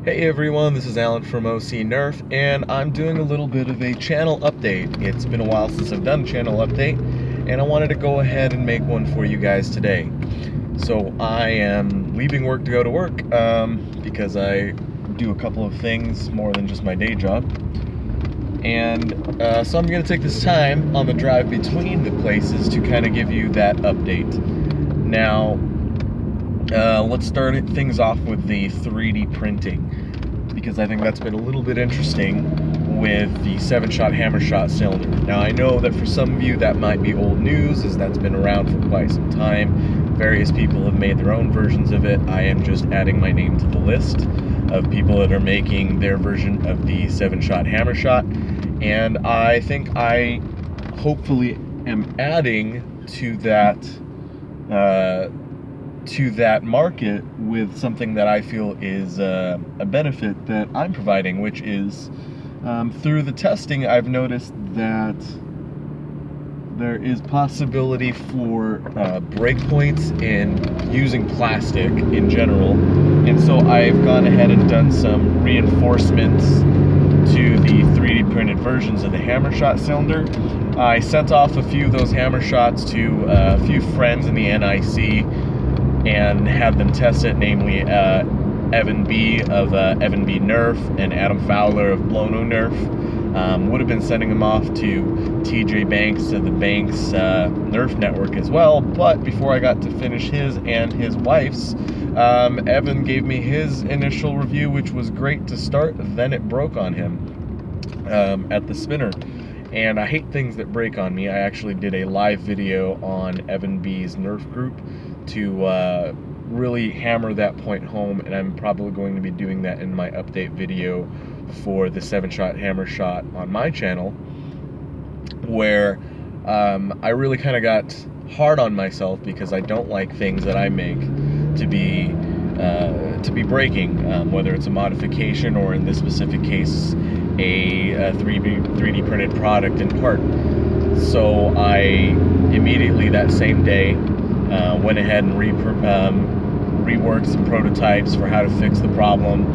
Hey everyone, this is Alan from OC Nerf, and I'm doing a little bit of a channel update. It's been a while since I've done a channel update, and I wanted to go ahead and make one for you guys today. So I am leaving work to go to work because I do a couple of things more than just my day job. And so I'm going to take this time on the drive between the places to kind of give you that update. Now, let's start things off with the 3D printing, because I think that's been a little bit interesting with the 7-shot hammer shot cylinder. Now I know that for some of you that might be old news, as that's been around for quite some time. Various people have made their own versions of it. I am just adding my name to the list of people that are making their version of the 7-shot hammer shot, and I think I hopefully am adding to that market with something that I feel is a benefit that I'm providing, which is through the testing I've noticed that there is possibility for breakpoints in using plastic in general, and so I've gone ahead and done some reinforcements to the 3D printed versions of the hammer shot cylinder. I sent off a few of those hammer shots to a few friends in the NIC and had them test it, namely Evan B of Evan B Nerf and Adam Fowler of Blono Nerf. Would have been sending them off to TJ Banks of the Banks Nerf network as well, but before I got to finish his and his wife's, Evan gave me his initial review, which was great to start, then it broke on him at the spinner. And I hate things that break on me. I actually did a live video on Evan B's Nerf group to really hammer that point home, and I'm probably going to be doing that in my update video for the 7-shot hammer shot on my channel, where I really kind of got hard on myself because I don't like things that I make to be breaking, whether it's a modification or, in this specific case, a 3D printed product in part. So I immediately that same day went ahead and reworked some prototypes for how to fix the problem,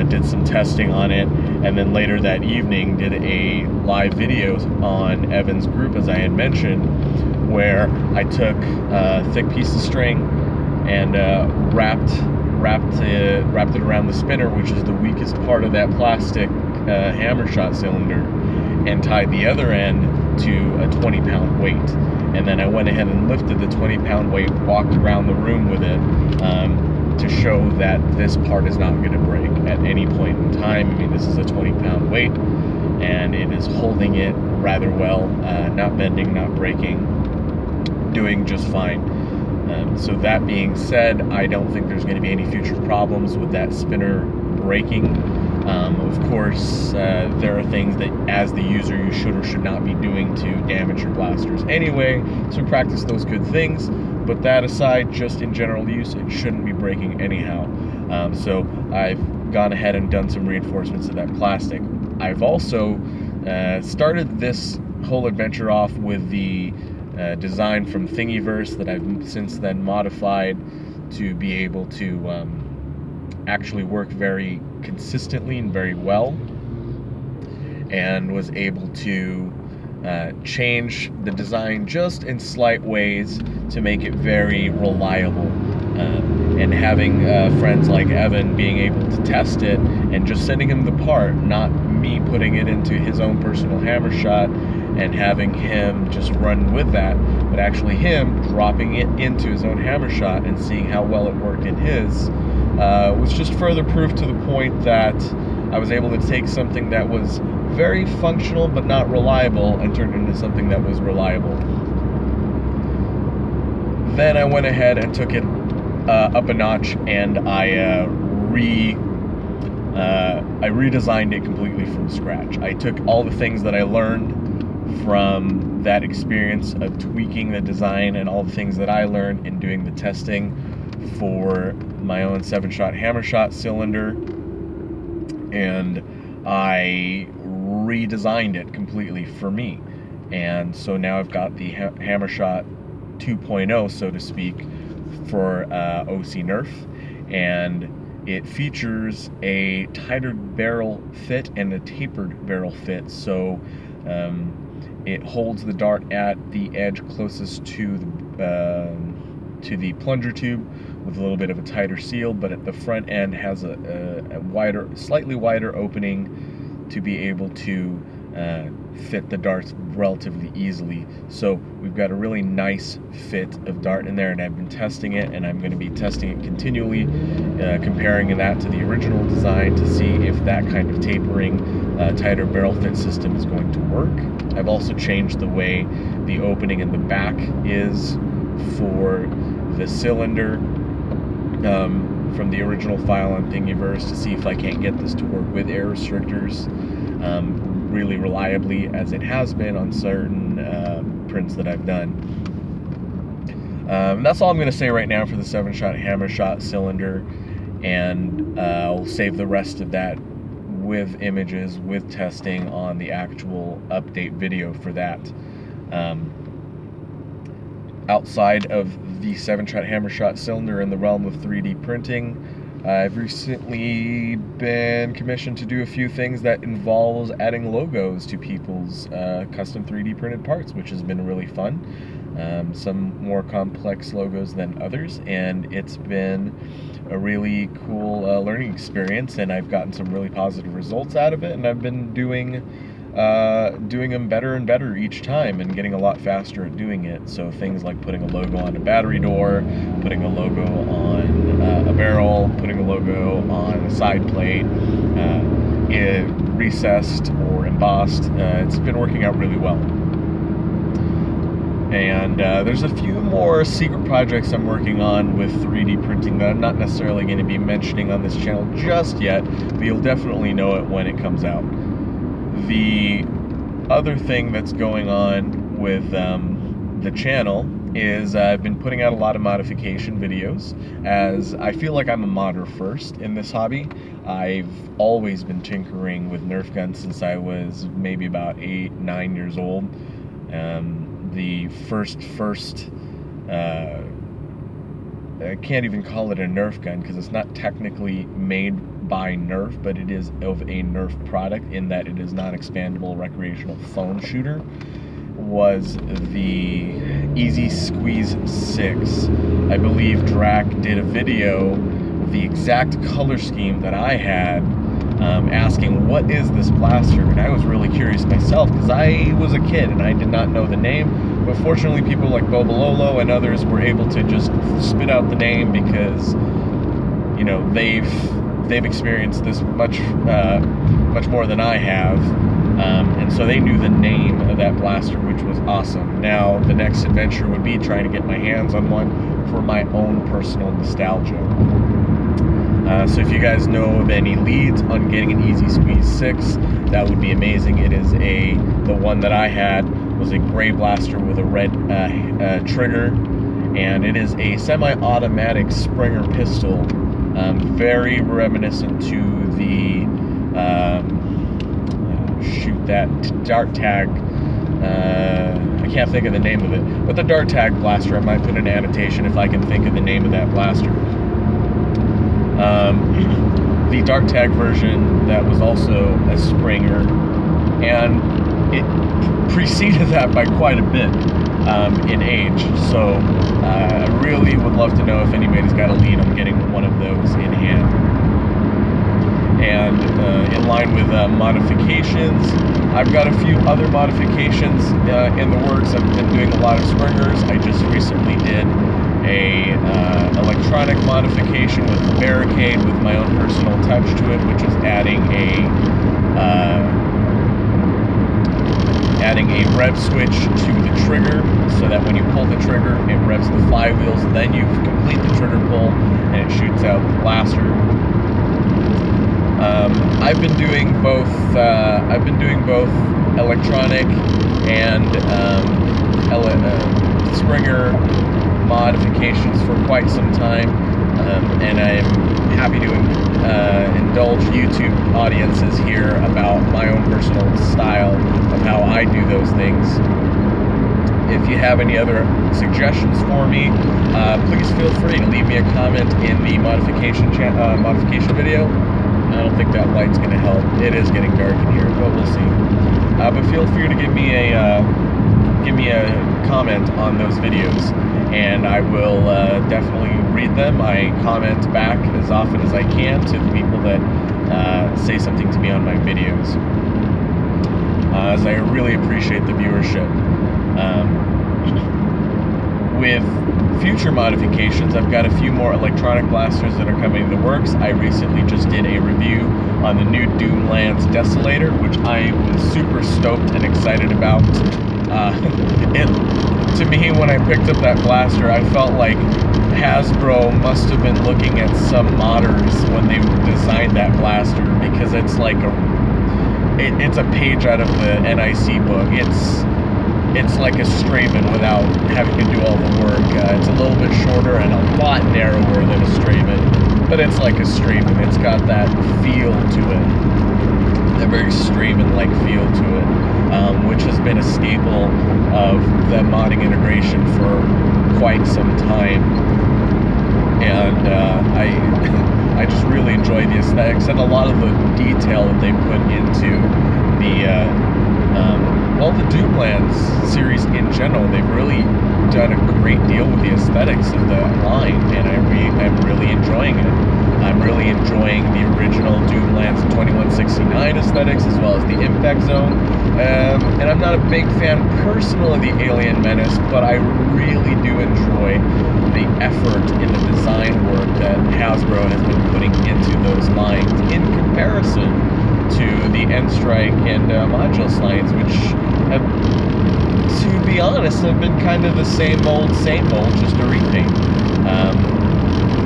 did some testing on it, and then later that evening did a live video on Evan's group, as I had mentioned, where I took a thick piece of string and wrapped it around the spinner, which is the weakest part of that plastic hammer shot cylinder, and tied the other end to a 20-pound weight. And then I went ahead and lifted the 20-pound weight, walked around the room with it to show that this part is not going to break at any point in time. I mean, this is a 20-pound weight, and it is holding it rather well, not bending, not breaking, doing just fine. So that being said, I don't think there's going to be any future problems with that spinner breaking. Of course, there are things that as the user you should or should not be doing to damage your blasters anyway, so practice those good things, but that aside, just in general use, it shouldn't be breaking anyhow. So I've gone ahead and done some reinforcements to that plastic. I've also started this whole adventure off with the design from Thingiverse that I've since then modified to be able to actually work very consistently and very well, and was able to change the design just in slight ways to make it very reliable, and having friends like Evan being able to test it and just sending him the part, not me putting it into his own personal hammer shot and having him just run with that, but actually him dropping it into his own hammer shot and seeing how well it worked in his, was just further proof to the point that I was able to take something that was very functional but not reliable and turn it into something that was reliable. Then I went ahead and took it up a notch, and I redesigned it completely from scratch. I took all the things that I learned from that experience of tweaking the design and all the things that I learned in doing the testing for my own 7-shot hammer shot cylinder, and I redesigned it completely for me. And so now I've got the hammer shot 2.0, so to speak, for OC Nerf, and it features a tighter barrel fit and a tapered barrel fit, so it holds the dart at the edge closest to the plunger tube with a little bit of a tighter seal, but at the front end has a wider, slightly wider opening to be able to fit the darts relatively easily. So we've got a really nice fit of dart in there, and I've been testing it, and I'm going to be testing it continually, comparing that to the original design to see if that kind of tapering, tighter barrel fit system is going to work. I've also changed the way the opening in the back is for the cylinder from the original file on Thingiverse to see if I can't get this to work with air restrictors really reliably, as it has been on certain prints that I've done. That's all I'm going to say right now for the 7-shot hammer shot cylinder, and I'll save the rest of that with images, with testing on the actual update video for that. Outside of the 7-shot hammer shot cylinder in the realm of 3D printing, I've recently been commissioned to do a few things that involves adding logos to people's custom 3D printed parts, which has been really fun. Some more complex logos than others, and it's been a really cool learning experience, and I've gotten some really positive results out of it, and I've been doing them better and better each time, and getting a lot faster at doing it. So things like putting a logo on a battery door, putting a logo on a barrel, putting a logo on a side plate, recessed or embossed, it's been working out really well. And there's a few more secret projects I'm working on with 3D printing that I'm not necessarily going to be mentioning on this channel just yet, but you'll definitely know it when it comes out. The other thing that's going on with the channel is I've been putting out a lot of modification videos, as I feel like I'm a modder first in this hobby. I've always been tinkering with Nerf guns since I was maybe about 8, 9 years old. The first I can't even call it a Nerf gun because it's not technically made by Nerf, but it is of a Nerf product in that it is non-expandable recreational foam shooter, was the Easy Squeeze 6. I believe Drac did a video of the exact color scheme that I had, asking what is this blaster, and I was really curious myself because I was a kid and I did not know the name, but fortunately people like Bobololo and others were able to just spit out the name because, you know, they've experienced this much more than I have, and so they knew the name of that blaster, which was awesome. Now the next adventure would be trying to get my hands on one for my own personal nostalgia. So if you guys know of any leads on getting an Easy Squeeze 6, that would be amazing. It is the one that I had was a gray blaster with a red trigger, and it is a semi-automatic Springer pistol, very reminiscent to the that dart tag. I can't think of the name of it, but the dart tag blaster. I might put an annotation if I can think of the name of that blaster. The dart tag version that was also a Springer, and it preceded that by quite a bit in age. So I really would love to know if anybody's got a lead on getting one of those in hand. And in line with modifications, I've got a few other modifications in the works. I've been doing a lot of Springers. I just recently did a electronic modification with the barricade with my own personal touch to it, which is adding a rev switch to the trigger, so that when you pull the trigger, it revs the flywheels. Then you complete the trigger pull, and it shoots out the blaster. I've been doing both. Electronic and Springer modifications for quite some time, and I'm happy to indulge YouTube audiences here about my own personal style of how I do those things. if you have any other suggestions for me, please feel free to leave me a comment in the modification video. I don't think that light's going to help. It is getting dark in here, but we'll see. But feel free to give me a comment on those videos, and I will definitely read them. I comment back as often as I can to the people that say something to me on my videos, as I really appreciate the viewership. With future modifications, I've got a few more electronic blasters that are coming in the works. I recently just did a review on the new Doomlands Desolator, which I was super stoked and excited about. To me, when I picked up that blaster, I felt like Hasbro must have been looking at some modders when they designed that blaster, because it's like it's a page out of the NIC book. It's like a Straven without having to do all the work. It's a little bit shorter and a lot narrower than a Straven, but it's like a Straven. It's got that feel to it, a very Straven-like feel to it, which has been a staple of the modding integration for quite some time. And I just really enjoy the aesthetics and a lot of the detail that they put into the Doomlands series in general. They've really done a great deal with the aesthetics of the line, and I'm really enjoying it. I'm really enjoying the original Doomlands 2169 aesthetics, as well as the Impact Zone. And I'm not a big fan personally of the Alien Menace, but I really do enjoy the effort in the design work that Hasbro has been putting into those lines in comparison to the N-Strike and Modulus lines, which have, to be honest, have been kind of the same old, just a repaint.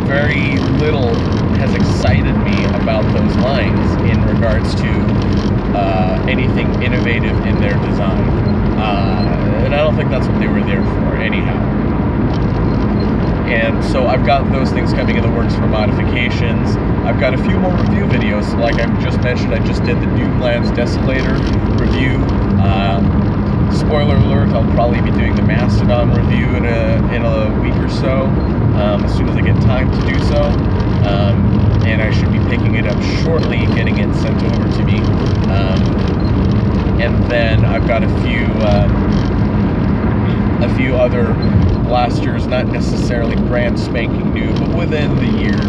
Very little has excited me about those lines in regards to anything innovative in their design. And I don't think that's what they were there for, anyhow. And so I've got those things coming in the works for modifications. I've got a few more review videos. Like I just mentioned, I just did the Doomlands Desolator review. Spoiler alert, I'll probably be doing the Mastodon review in a week or so, as soon as I get time to do so. And I should be picking it up shortly, getting it sent over to me. And then I've got a few other blasters, not necessarily brand spanking new, but within the year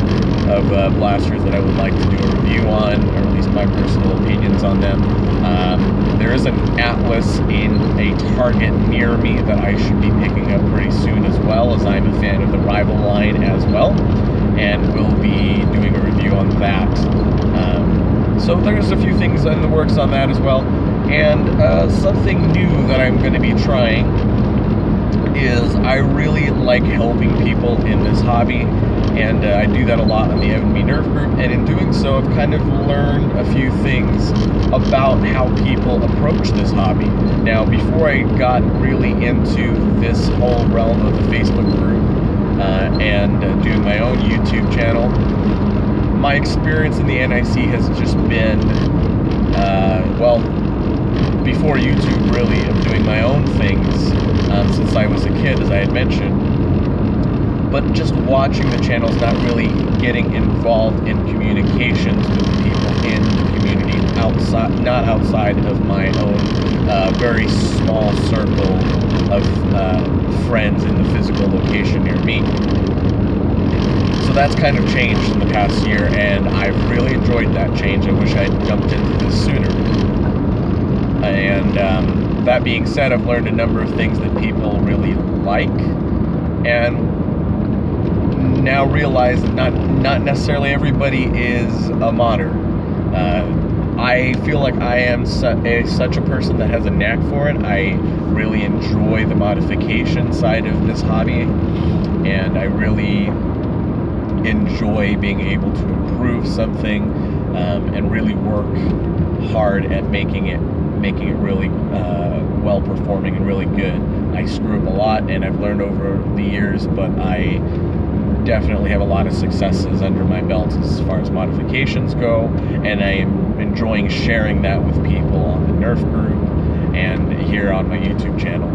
of blasters that I would like to do a review on, or at least my personal opinions on them. There is an Atlas in a Target near me that I should be picking up pretty soon, as well, as I'm a fan of the Rival line as well, and we'll be doing a review on that. So there's a few things in the works on that as well. And something new that I'm going to be trying is I really like helping people in this hobby, and I do that a lot on the F&B Nerf group, and in doing so I've kind of learned a few things about how people approach this hobby. Now, before I got really into this whole realm of the Facebook group and doing my own YouTube channel, my experience in the NIC has just been, before YouTube really, of doing my own things since I was a kid, as I had mentioned. But just watching the channels, not really getting involved in communications with the people in the community, not outside of my own very small circle of friends in the physical location near me. So that's kind of changed in the past year, and I've really enjoyed that change. I wish I'd jumped into this sooner. And that being said, I've learned a number of things that people really like, and now realize that not necessarily everybody is a modder. I feel like I am such a person that has a knack for it. I really enjoy the modification side of this hobby, and I really enjoy being able to improve something and really work hard at making it really well performing and really good. I screw up a lot, and I've learned over the years, but I definitely have a lot of successes under my belt as far as modifications go, and I am enjoying sharing that with people on the Nerf group and here on my YouTube channel.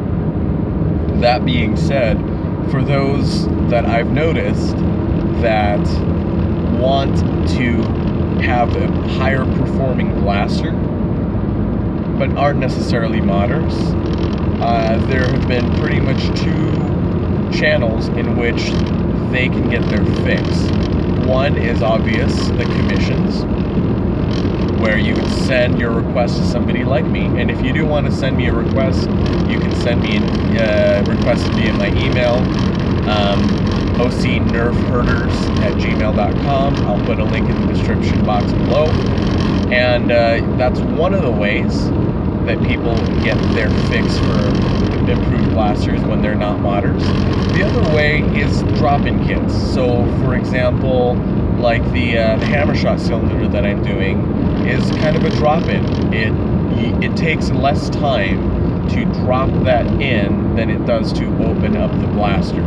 That being said, for those that I've noticed that want to have a higher performing blaster but aren't necessarily modders, there have been pretty much two channels in which they can get their fix. One is obvious, the commissions, where you would send your request to somebody like me. And if you do want to send me a request, you can send me a request via my email, ocnerfherders@gmail.com. I'll put a link in the description box below. And that's one of the ways that people get their fix for improved blasters when they're not modders. The other way is drop-in kits. So, for example, like the hammer shot cylinder that I'm doing is kind of a drop-in. It takes less time to drop that in than it does to open up the blaster.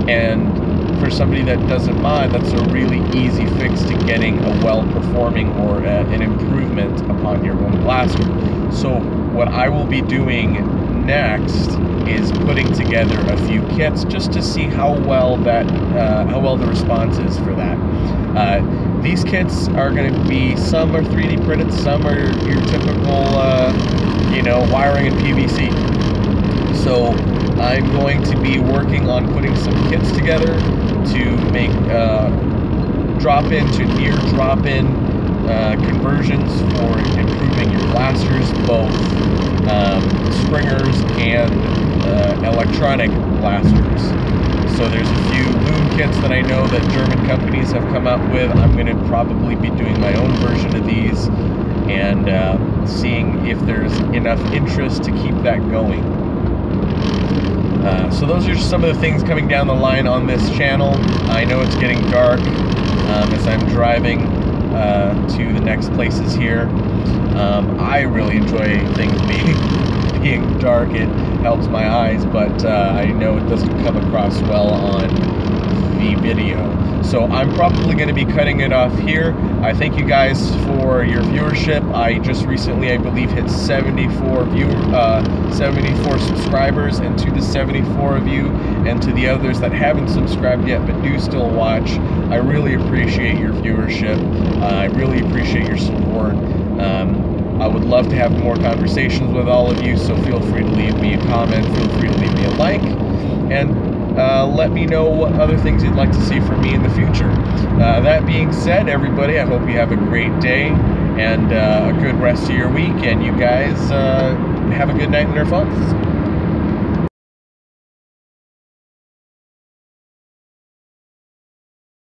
And for somebody that doesn't mod, that's a really easy fix to getting a well-performing or an improvement upon your own blaster. So what I will be doing next is putting together a few kits just to see how well the response is for that. These kits are going to be, some are 3D printed, some are your typical, wiring and PVC. So I'm going to be working on putting some kits together to make drop-in to near drop-in conversions for improving your blasters, both springers and electronic blasters. So there's a few loom kits that I know that German companies have come up with. I'm going to probably be doing my own version of these and seeing if there's enough interest to keep that going. So those are some of the things coming down the line on this channel. I know it's getting dark as I'm driving to the next places here. I really enjoy things being dark. It helps my eyes, but I know it doesn't come across well on the video. So I'm probably going to be cutting it off here. I thank you guys for your viewership. I just recently, I believe, hit 74 subscribers, and to the 74 of you and to the others that haven't subscribed yet but do still watch, I really appreciate your viewership. I really appreciate your support. I would love to have more conversations with all of you, so feel free to leave me a comment, feel free to leave me a like, and let me know what other things you'd like to see from me in the future. That being said, everybody, I hope you have a great day and a good rest of your week, and you guys have a good night and Nerf on.